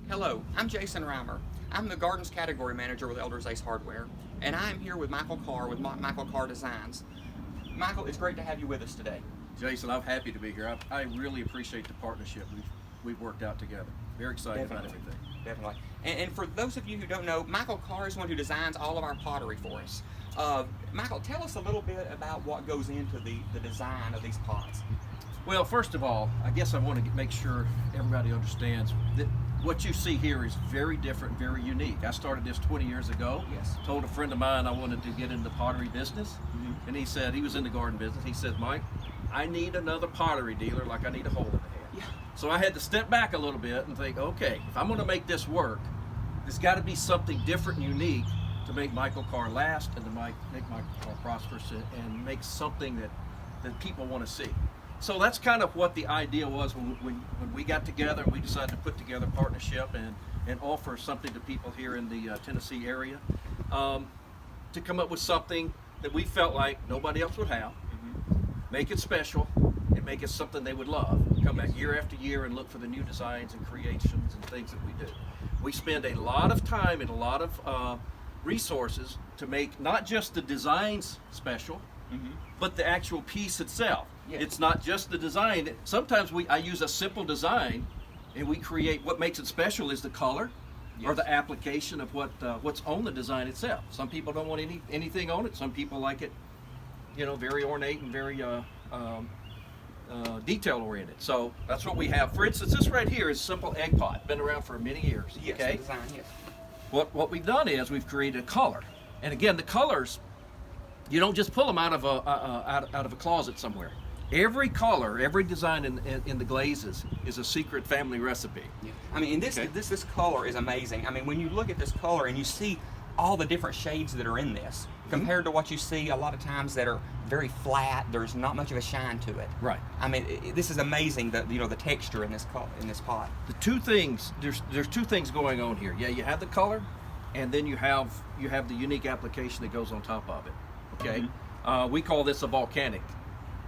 Hello, I'm Jason Reimer. I'm the Gardens Category Manager with Elders Ace Hardware, and I'm here with Michael Carr with Michael Carr Designs. Michael, it's great to have you with us today. Jason, I'm happy to be here. I really appreciate the partnership we've worked out together. Very excited about everything. Definitely. And for those of you who don't know, Michael Carr is one who designs all of our pottery for us. Michael, tell us a little bit about what goes into the design of these pots. Well, first of all, I guess I want to make sure everybody understands that what you see here is very different, very unique. I started this 20 years ago. Yes. Told a friend of mine I wanted to get into the pottery business, and he said, he was in the garden business. He said, Mike, I need another pottery dealer like I need a hole in the head. Yeah. So I had to step back a little bit and think, okay, if I'm going to make this work, there's got to be something different and unique to make Michael Carr last and to make Michael Carr prosperous and make something that people want to see. So that's kind of what the idea was when we got together and we decided to put together a partnership and offer something to people here in the Tennessee area to come up with something that we felt like nobody else would have, make it special, and make it something they would love. Come back year after year and look for the new designs and creations and things that we do. We spend a lot of time and a lot of resources to make not just the designs special, but the actual piece itself. Yes. It's not just the design. Sometimes I use a simple design and we create what makes it special is the color or the application of what's on the design itself. Some people don't want anything on it. Some people like it, very ornate and very detail oriented. So that's what we have. For instance, this right here is simple egg pot. Been around for many years. Yes, okay? the design, yes. What we've done is we've created a color. And again, the colors, you don't just pull them out of a closet somewhere. Every color, every design in the glazes is a secret family recipe. Yeah. I mean, and this color is amazing. I mean, when you look at this color and you see all the different shades that are in this, compared to what you see a lot of times that are very flat, there's not much of a shine to it. Right. I mean, this is amazing. The texture in this pot. The two things there's two things going on here. Yeah, you have the color, and then you have the unique application that goes on top of it. Okay. We call this a volcanic.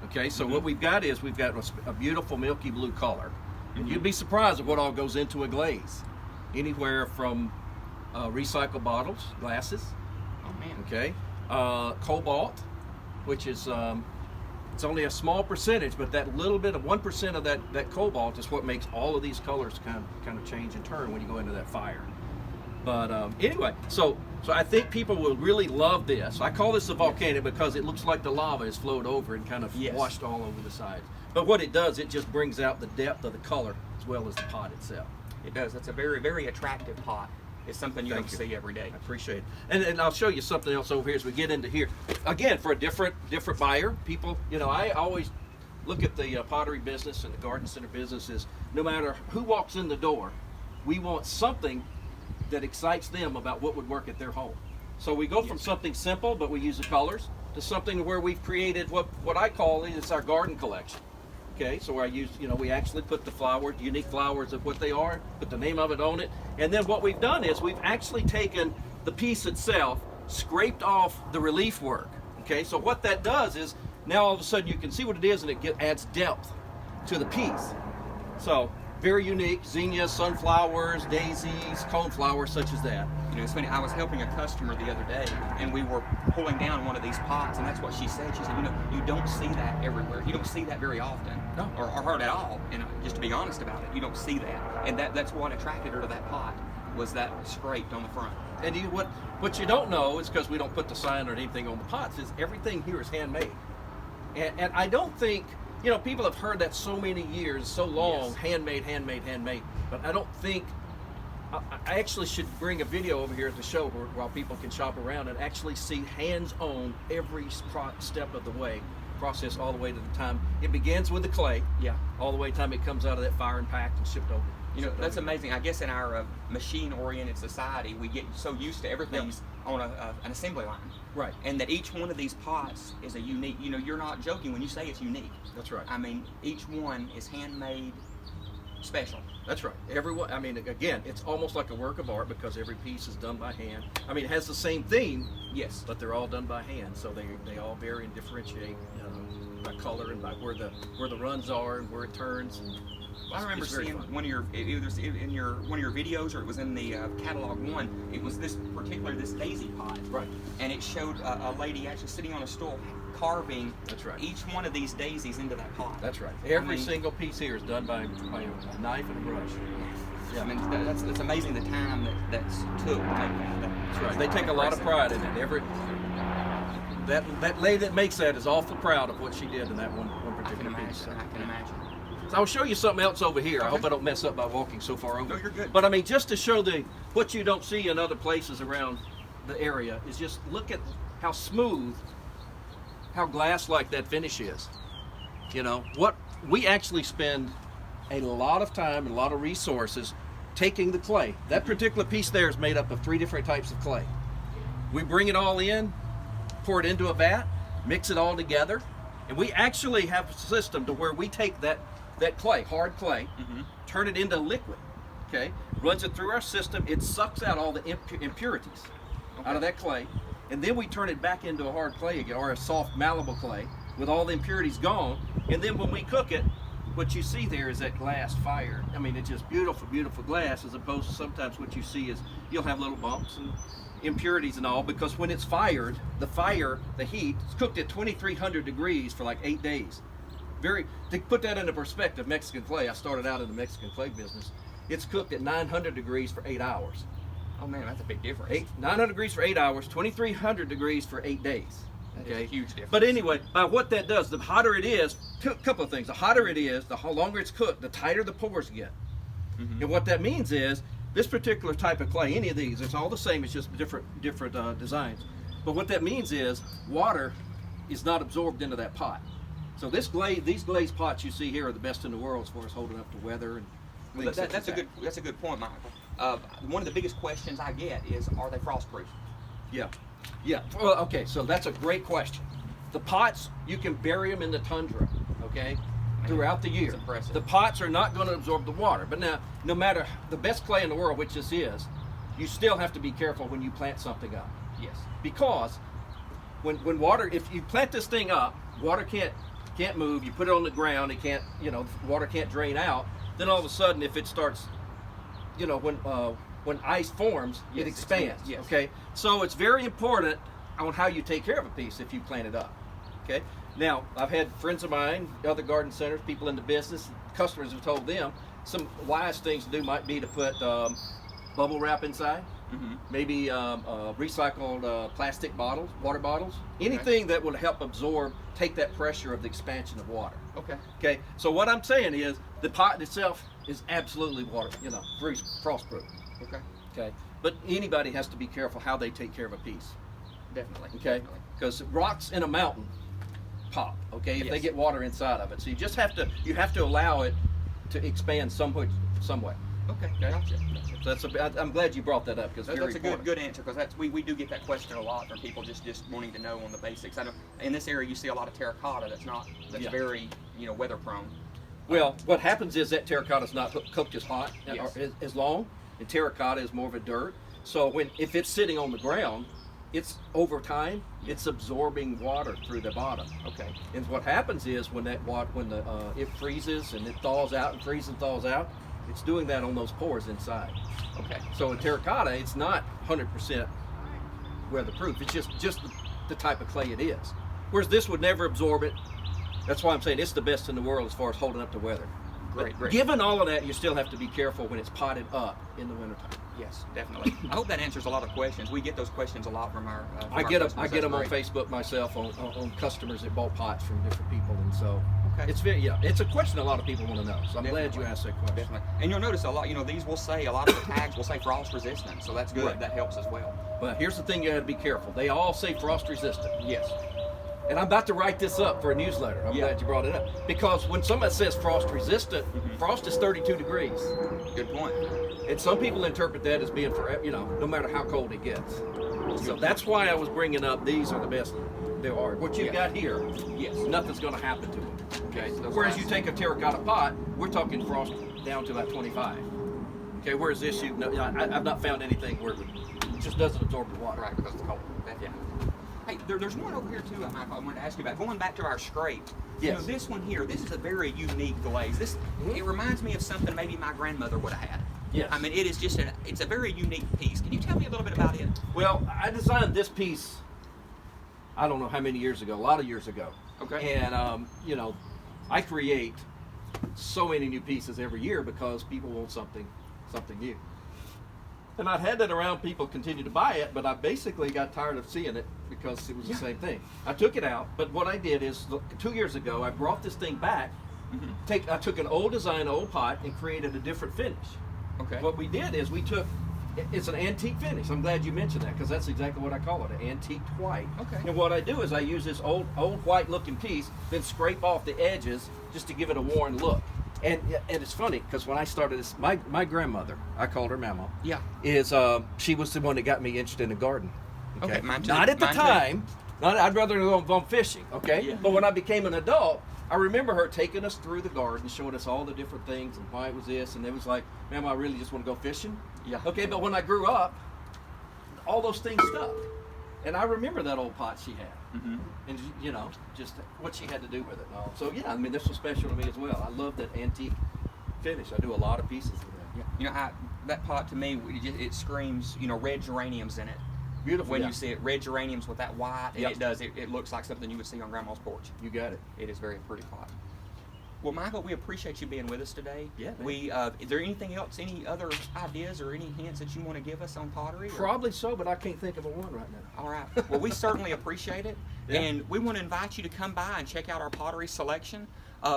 Okay, so what we've got is we've got a beautiful milky blue color. And you'd be surprised at what all goes into a glaze. Anywhere from recycled bottles, glasses. Oh man. Okay, cobalt, which is it's only a small percentage, but that little bit of 1% of that cobalt is what makes all of these colors kind of change and turn when you go into that fire. But anyway, so I think people will really love this. I call this a volcanic because it looks like the lava has flowed over and kind of washed all over the sides. But what it does, it just brings out the depth of the color as well as the pot itself. It does. It's a very, very attractive pot. It's something you don't see every day. I appreciate it. And I'll show you something else over here as we get into here. Again, for a different buyer, people, I always look at the pottery business and the garden center business is no matter who walks in the door, we want something that excites them about what would work at their home. So we go from something simple, but we use the colors, to something where we've created what I call is our garden collection. Okay, so where I use, we actually put the flowers, unique flowers of what they are, put the name of it on it, and then what we've done is we've actually taken the piece itself, scraped off the relief work. Okay, so what that does is now all of a sudden you can see what it is, and it adds depth to the piece. So very unique, zinnias, sunflowers, daisies, coneflowers, such as that. It's funny, I was helping a customer the other day, and we were pulling down one of these pots, and that's what she said. She said, you don't see that everywhere. You don't see that very often, or hardly at all. And just to be honest about it, you don't see that. And that's what attracted her to that pot, was that scraped on the front. And what you don't know is, because we don't put the sign or anything on the pots, is everything here is handmade. And I don't think, people have heard that so many years, so long, handmade, but I don't think, I actually should bring a video over here at the show while people can shop around and actually see hands-on every step of the way, process all the way to the time. It begins with the clay, all the way to the time it comes out of that fire and packed and shipped over. That's amazing. I guess in our machine-oriented society, we get so used to everything's on an assembly line. Right. And that each one of these pots is a unique, you're not joking when you say it's unique. That's right. I mean, each one is handmade special. That's right. Everyone, again, it's almost like a work of art because every piece is done by hand. It has the same theme, but they're all done by hand, so they all vary and differentiate by color and by where the runs are and where it turns. I remember It's very seeing fun. one of your one of your videos, or it was in the catalog one. It was this daisy pot, Right. and it showed a lady actually sitting on a stool carving That's right. each one of these daisies into that pot. That's right. Every single piece here is done by a knife and a brush. Yeah, I mean that's amazing the time that's took to make that. That's right. They take a lot of pride in it. That lady that makes that is awful proud of what she did in that one I can particular piece. imagine. I can imagine. So I'll show you something else over here. I Okay. hope I don't mess up by walking so far over. No, you're good. But I mean, just to show what you don't see in other places around the area is just look at how smooth, how glass-like that finish is. You know, what we actually spend a lot of time and a lot of resources taking the clay. That particular piece there is made up of 3 different types of clay. We bring it all in, pour it into a vat, mix it all together, and we actually have a system to where we take that clay, hard clay, turn it into liquid, okay? Runs it through our system, it sucks out all the impurities out of that clay, and then we turn it back into a hard clay again, or a soft malleable clay with all the impurities gone, and then when we cook it, what you see there is that glass fire. I mean, it's just beautiful, beautiful glass, as opposed to sometimes what you see is you'll have little bumps and impurities and all, because when it's fired, the heat, it's cooked at 2,300 degrees for like 8 days. To put that into perspective, Mexican clay, I started out in the Mexican clay business, it's cooked at 900 degrees for 8 hours. Oh man, that's a big difference. 900 degrees for 8 hours, 2,300 degrees for 8 days. That is a huge difference. But anyway, by what that does, the hotter it is, a couple of things. The hotter it is, the longer it's cooked, the tighter the pores get. And what that means is, this particular type of clay, any of these, it's all the same, it's just different designs. But what that means is, water is not absorbed into that pot. So these glazed pots you see here are the best in the world as far as holding up to weather and things such as that. That's a good point, Michael. One of the biggest questions I get is, are they frost-proof? Yeah. Well, okay, so that's a great question. The pots, you can bury them in the tundra, okay, throughout the year. That's impressive. The pots are not going to absorb the water. But now, no matter the best clay in the world, which this is, you still have to be careful when you plant something up. Yes. Because when water, if you plant this thing up, water can't move. You put it on the ground, it can't, water can't drain out. Then all of a sudden, if it starts, when ice forms, Yes, it expands. yes. Okay, so it's very important on how you take care of a piece if you plant it up. Okay, now I've had friends of mine, other garden centers, people in the business, customers have told them some wise things to do might be to put bubble wrap inside, maybe recycled plastic bottles, water bottles, anything that will help absorb, take that pressure of the expansion of water. Okay. Okay, so what I'm saying is the pot itself is absolutely frost-proof. Okay. Okay, but anybody has to be careful how they take care of a piece. Definitely. Okay, because rocks in a mountain pop. Okay, if they Yes. get water inside of it, so you have to allow it to expand some way. Okay. Gotcha. So I'm glad you brought that up because That's a good answer, because we do get that question a lot from people just wanting to know on the basics. I know in this area you see a lot of terracotta that's very weather prone. Well, what happens is that terracotta is not cooked as hot Yes. or as long, and terracotta is more of a dirt. So if it's sitting on the ground, it's over time it's absorbing water through the bottom. Okay. And what happens is when it freezes and it thaws out and freezes and thaws out, it's doing that on those pores inside. Okay. So in terracotta, it's not 100% weatherproof. It's just the type of clay it is. Whereas this would never absorb it. That's why I'm saying it's the best in the world as far as holding up to weather. Great. Given all of that, you still have to be careful when it's potted up in the wintertime. Yes, definitely. I hope that answers a lot of questions. We get those questions a lot from our. I get them That's on great. Facebook myself on customers that bought pots from different people, and so Okay. it's a question a lot of people want to know. So I'm glad you Definitely. asked that question. Definitely. And you'll notice a lot. These will say a lot of the tags will say frost resistant, so that's good. Right. That helps as well. But here's the thing: you got to be careful. They all say frost resistant. Yes. And I'm about to write this up for a newsletter. I'm glad you brought it up. Because when somebody says frost resistant, frost is 32 degrees. Good point. And some people interpret that as being for, no matter how cold it gets. So that's why I was bringing up these are the best there are. What you've got here, Yes. nothing's going to happen to them. Okay. Yes, those Whereas last- you take a terracotta pot, we're talking frost down to about 25. Okay. Whereas this, I've not found anything where it just doesn't absorb the water. Right, because it's cold. Yeah. Hey, there's one over here too, Michael, I wanted to ask you about. Going back to our scrape. Yes. You know, this one here, this is a very unique glaze. This, it reminds me of something maybe my grandmother would have had. Yes. I mean, it is just it's a very unique piece. Can you tell me a little bit about it? Well, I designed this piece, I don't know how many years ago, a lot of years ago. Okay. And, you know, I create so many new pieces every year because people want something new. And I'd had that around, people continue to buy it, but I basically got tired of seeing it because it was the same thing. I took it out, but what I did is, look, 2 years ago, I brought this thing back. I took an old design, old pot, and created a different finish. Okay. What we did is it's an antique finish. I'm glad you mentioned that because that's exactly what I call it, an antique white. Okay. And what I do is I use this old white looking piece, then scrape off the edges just to give it a worn look. And it's funny because when I started this, my grandmother, I called her Mama. Yeah. She was the one that got me interested in the garden. Okay, mine too. Not at the Mine too. time. I'd rather go fishing. Okay. Yeah. But when I became an adult, I remember her taking us through the garden, showing us all the different things and why it was this, and it was like, Mama, I really just want to go fishing. Yeah. Okay, but when I grew up, all those things stuck. And I remember that old pot she had. And, you know, just what she had to do with it and all. So, yeah, I mean, this was special to me as well. I love that antique finish. I do a lot of pieces with that. Yeah. You know, that pot to me, it screams, you know, red geraniums in it. Beautiful. When you see it, red geraniums with that white, and Yep. it looks like something you would see on Grandma's porch. You got it. It is very pretty pot. Well, Michael, we appreciate you being with us today. Yeah, man. Is there anything else, any other ideas or any hints that you want to give us on pottery? Or? Probably so, but I can't think of a one right now. All right. Well, we certainly appreciate it. Yeah. And we want to invite you to come by and check out our pottery selection.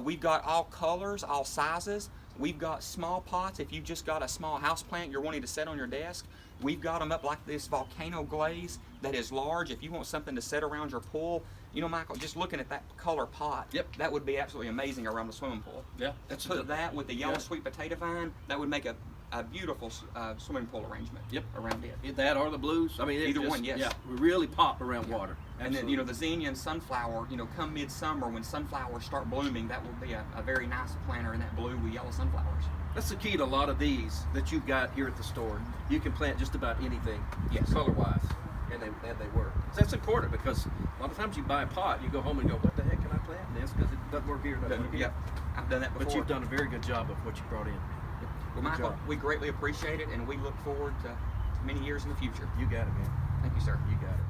We've got all colors, all sizes. We've got small pots. If you've just got a small house plant you're wanting to set on your desk, we've got them up like this volcano glaze that is large. If you want something to set around your pool, you know, Michael, just looking at that color pot, Yep. that would be absolutely amazing around the swimming pool. Yeah. Let's put that with the yellow Yeah. sweet potato vine. That would make a beautiful swimming pool arrangement. Yep. Around it. That or the blues. I mean, Either one, yes. Yeah, we really pop around water. And then, you know, the zinnia and sunflower, you know, come midsummer when sunflowers start blooming, that will be a very nice planter in that blue with yellow sunflowers. That's the key to a lot of these that you've got here at the store. You can plant just about anything, Yes. color-wise, and they work. That's important because a lot of times you buy a pot, you go home and go, what the heck can I plant this? Because it doesn't work here, doesn't work here. Yep, I've done that before. But you've done a very good job of what you brought in. Well, Good Michael, job. we greatly appreciate it, and we look forward to many years in the future. You got it, man. Thank you, sir. You got it.